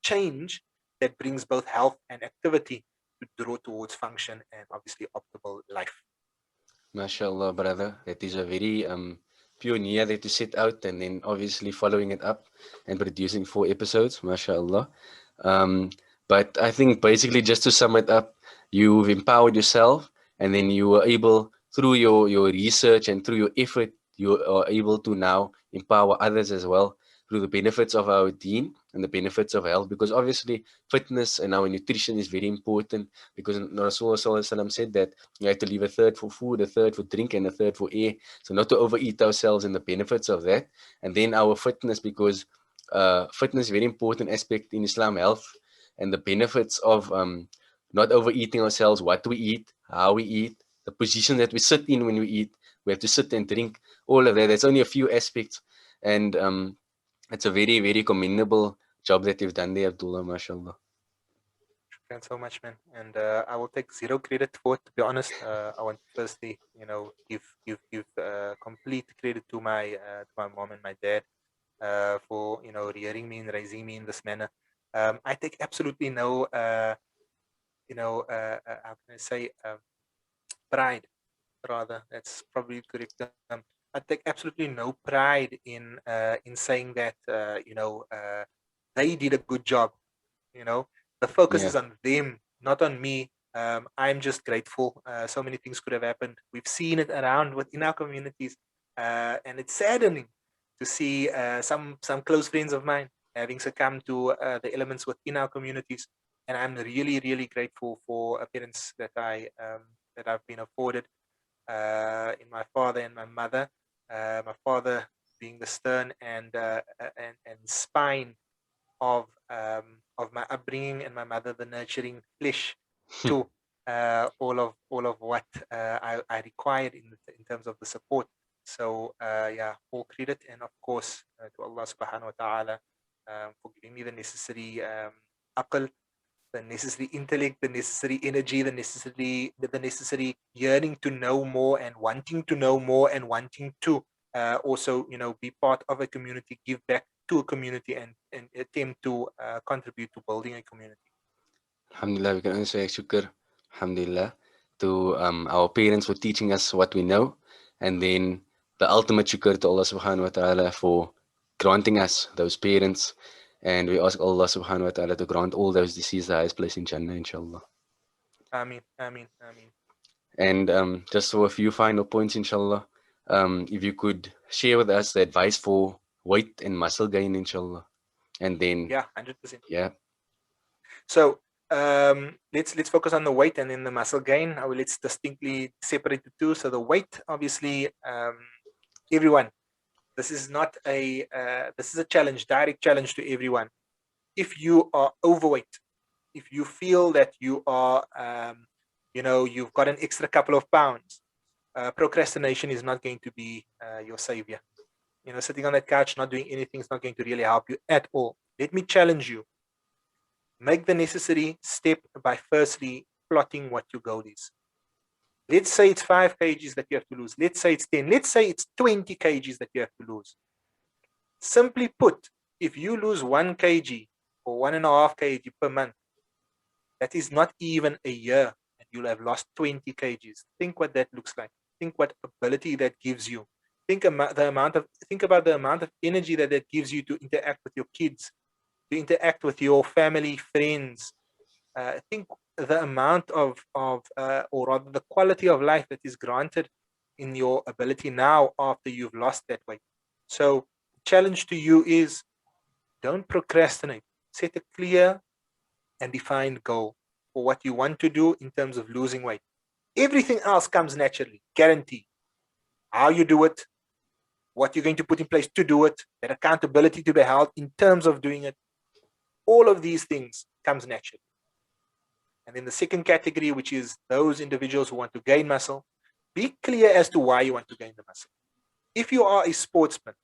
change that brings both health and activity to draw towards function and obviously optimal life. MashaAllah, brother. That is a very pioneer that you set out, and then obviously following it up and producing 4 episodes, MashaAllah. But I think basically, just to sum it up, you've empowered yourself, and then you were able, through your research and through your effort, you are able to now empower others as well through the benefits of our deen and the benefits of health, because obviously fitness and our nutrition is very important, because Rasulullah Sallallahu Alaihi Wasallam said that you have to leave a third for food, a third for drink, and a third for air. So not to overeat ourselves, and the benefits of that. And then our fitness, because fitness is a very important aspect in Islam health, and the benefits of not overeating ourselves, what we eat, how we eat, the position that we sit in when we eat. We have to sit and drink, all of that. That's only a few aspects. And it's a very, very commendable job that you've done there, Abdullah, mashallah. Thanks so much, man. And I will take zero credit for it. To be honest, I want to firstly, give complete credit to my mom and my dad for rearing me and raising me in this manner. I take absolutely no, how can I say, pride. Rather, that's probably the correct term. I take absolutely no pride in saying that they did a good job. The focus Yeah. is on them, not on me. I'm just grateful. So many things could have happened. We've seen it around within our communities, and it's saddening to see some close friends of mine having succumbed to the elements within our communities. And I'm really, really grateful for parents that I've been afforded in my father and my mother. My father being the stern and spine of my upbringing, and my mother the nurturing flesh to all of what I required in terms of the support. So yeah, all credit, and of course to Allah subhanahu wa ta'ala for giving me the necessary aql, the necessary intellect, the necessary energy, the necessary yearning to know more, and wanting to know more, and wanting to also be part of a community, give back to a community, and attempt to contribute to building a community. Alhamdulillah, we can only say shukr, alhamdulillah, to our parents for teaching us what we know, and then the ultimate shukr to Allah subhanahu wa ta'ala for granting us those parents, and we ask Allah subhanahu wa ta'ala to grant all those deceased the highest place in Jannah, inshallah. Ameen, ameen, ameen. And just for a few final points, inshallah, if you could share with us the advice for weight and muscle gain, inshallah, and then Yeah, 100%. yeah. So let's focus on the weight and then the muscle gain. Let's distinctly separate the two. So the weight, obviously, everyone. This is not a this is a challenge, direct challenge to everyone. If you are overweight, if you feel that you are, you've got an extra couple of pounds, procrastination is not going to be your savior. Sitting on that couch, not doing anything is not going to really help you at all. Let me challenge you. Make the necessary step by firstly plotting what your goal is. Let's say it's 5 kgs that you have to lose. Let's say it's 10. Let's say it's 20 kgs that you have to lose. Simply put, if you lose 1 kg or 1.5 kg per month, that is not even a year, and you'll have lost 20 kgs. Think what that looks like. Think what ability that gives you. Think about the amount of energy that gives you to interact with your kids, to interact with your family, friends. Think the amount of or rather the quality of life that is granted in your ability now after you've lost that weight. So the challenge to you is, don't procrastinate. Set a clear and defined goal for what you want to do in terms of losing weight. Everything else comes naturally, guaranteed. How you do it, what you're going to put in place to do it, that accountability to be held in terms of doing it. All of these things comes naturally. And then the second category, which is those individuals who want to gain muscle, be clear as to why you want to gain the muscle. If you are a sportsman,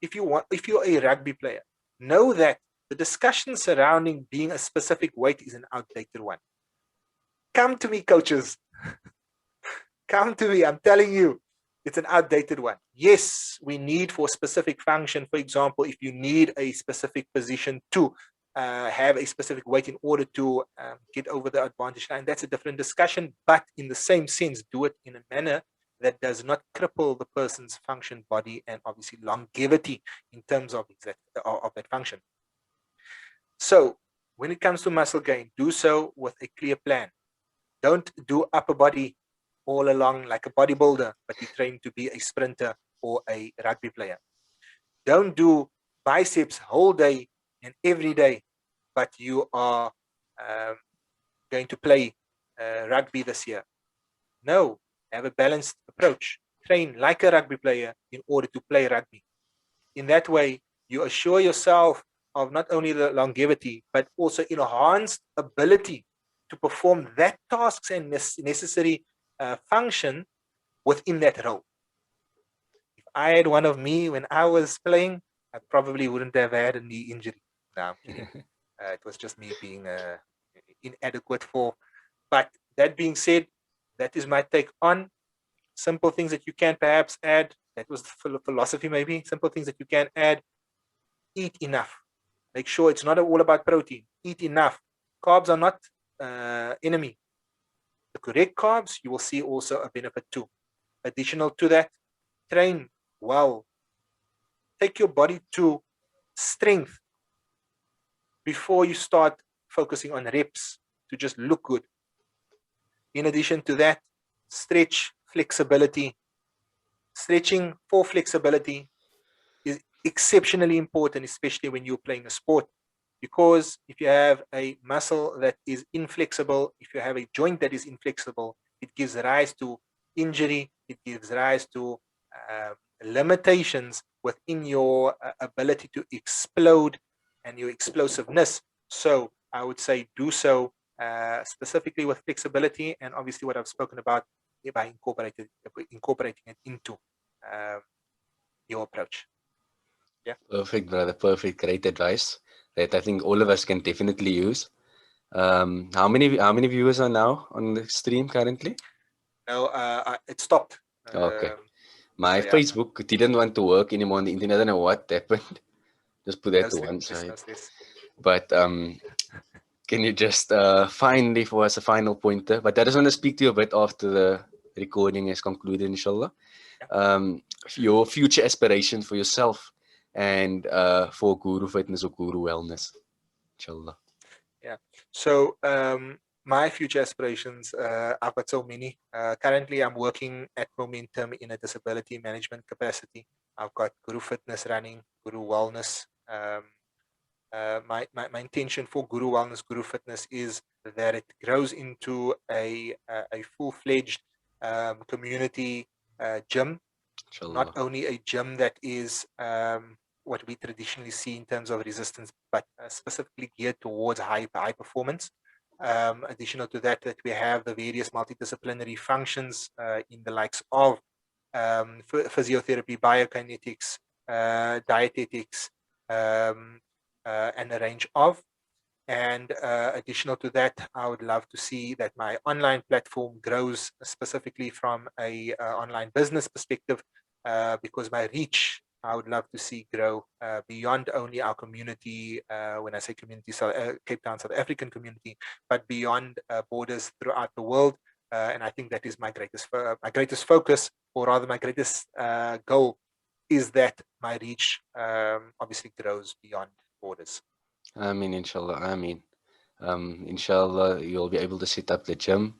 if you're a rugby player, know that the discussion surrounding being a specific weight is an outdated one. Come to me, coaches. Come to me. I'm telling you, it's an outdated one. Yes, we need for specific function. For example, if you need a specific position to have a specific weight in order to get over the advantage line, that's a different discussion. But in the same sense, do it in a manner that does not cripple the person's function, body, and obviously longevity in terms of that function. So when it comes to muscle gain, do so with a clear plan. Don't do upper body all along like a bodybuilder, but you train to be a sprinter or a rugby player. Don't do biceps whole day and every day, but you are going to play rugby this year. No, have a balanced approach. Train like a rugby player in order to play rugby. In that way, you assure yourself of not only the longevity, but also enhanced ability to perform that tasks and necessary function within that role. If I had one of me when I was playing, I probably wouldn't have had a knee injury. No, I'm kidding. It was just me being inadequate for. But that being said, that is my take on simple things that you can perhaps add. That was the philosophy, maybe. Simple things that you can add. Eat enough. Make sure it's not all about protein. Eat enough. Carbs are not enemy. The correct carbs, you will see also a benefit too. Additional to that, train well. Take your body to strength before you start focusing on reps to just look good. In addition to that, stretch, flexibility. Stretching for flexibility is exceptionally important, especially when you're playing a sport. Because if you have a muscle that is inflexible, if you have a joint that is inflexible, it gives rise to injury, it gives rise to limitations within your ability to explode and your explosiveness. So I would say do so specifically with flexibility, and obviously what I've spoken about by incorporating it into your approach. Yeah. Perfect, brother. Perfect. Great advice that I think all of us can definitely use. How many viewers are now on the stream currently? No, it stopped. Okay. My so yeah. Facebook didn't want to work anymore on the internet. I don't know what happened. Just put that to one side. But can you just finally for us a final pointer? But I just want to speak to you a bit after the recording is concluded, inshallah. Your future aspirations for yourself and for Gooru Fitness or Gooru Wellness, inshallah. Yeah. So my future aspirations, I've got so many. Currently, I'm working at Momentum in a disability management capacity. I've got Gooru Fitness running, Gooru Wellness. My intention for Gooru Wellness, Gooru Fitness is that it grows into a full-fledged community gym. Inshallah. Not only a gym that is what we traditionally see in terms of resistance, but specifically geared towards high performance. Additional to that, we have the various multidisciplinary functions in the likes of physiotherapy, biokinetics, dietetics, and a range of. And additional to that, I would love to see that my online platform grows, specifically from a online business perspective, because my reach, I would love to see grow beyond only our community. When I say community, Cape Town, South African community, but beyond borders throughout the world. And I think that is my greatest focus, or rather my greatest goal, is that my reach obviously grows beyond borders. I mean, inshallah, I mean, inshallah, you'll be able to set up the gym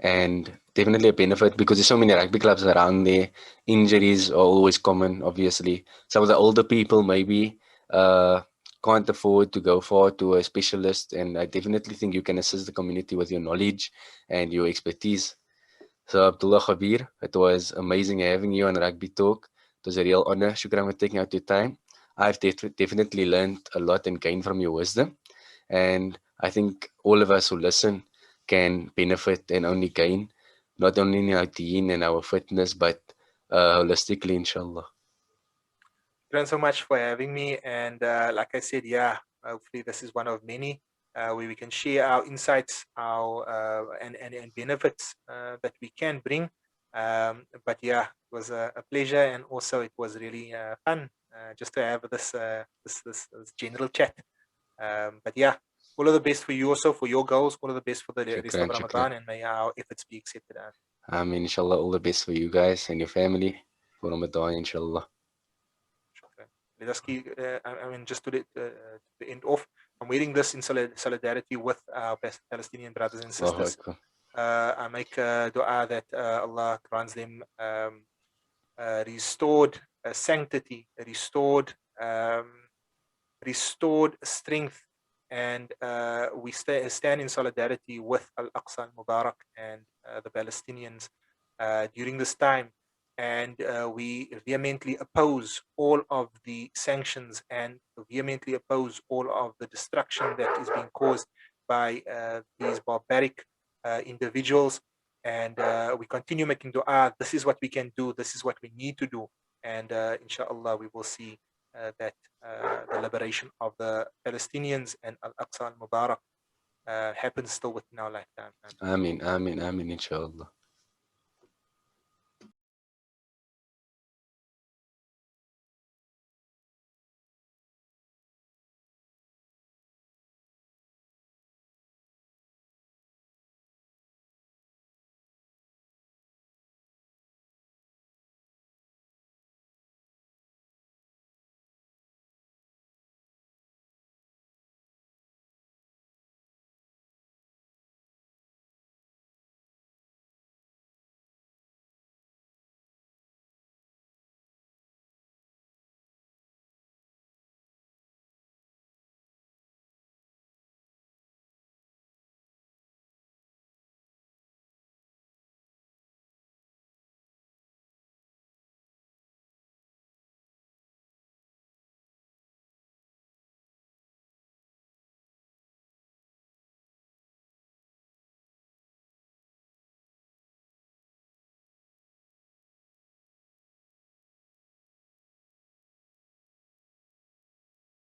and definitely a benefit because there's so many rugby clubs around there. Injuries are always common, obviously. Some of the older people maybe can't afford to go far to a specialist, and I definitely think you can assist the community with your knowledge and your expertise. So, Abdullah Gabier, it was amazing having you on Rugby Talk. It was a real honor. Shukran for taking out your time. I've definitely learned a lot and gained from your wisdom. And I think all of us who listen can benefit and only gain, not only in our deen and our fitness, but holistically, inshallah. Thanks so much for having me. And like I said, yeah, hopefully this is one of many where we can share our insights, our and benefits that we can bring. But yeah, it was a pleasure, and also it was really fun just to have this general chat. But yeah, all of the best for you also for your goals. All of the best for the rest of Shukran, shukran. Ramadan, and may our efforts be accepted. I mean, inshallah, all the best for you guys and your family for Ramadan, inshallah. Shukran. Let us keep, I mean, just to end off, I'm reading this in solidarity with our Palestinian brothers and Allahu sisters. Akbar. I make a dua that Allah grants them restored sanctity, um, restored strength, and we stand in solidarity with Al-Aqsa al-Mubarak and the Palestinians during this time. And we vehemently oppose all of the sanctions and vehemently oppose all of the destruction that is being caused by these barbaric individuals. And we continue making dua. This is what we can do. This is what we need to do. And inshallah, we will see that the liberation of the Palestinians and Al-Aqsa al-Mubarak happens still within our lifetime. Amin, amin, amin, inshallah.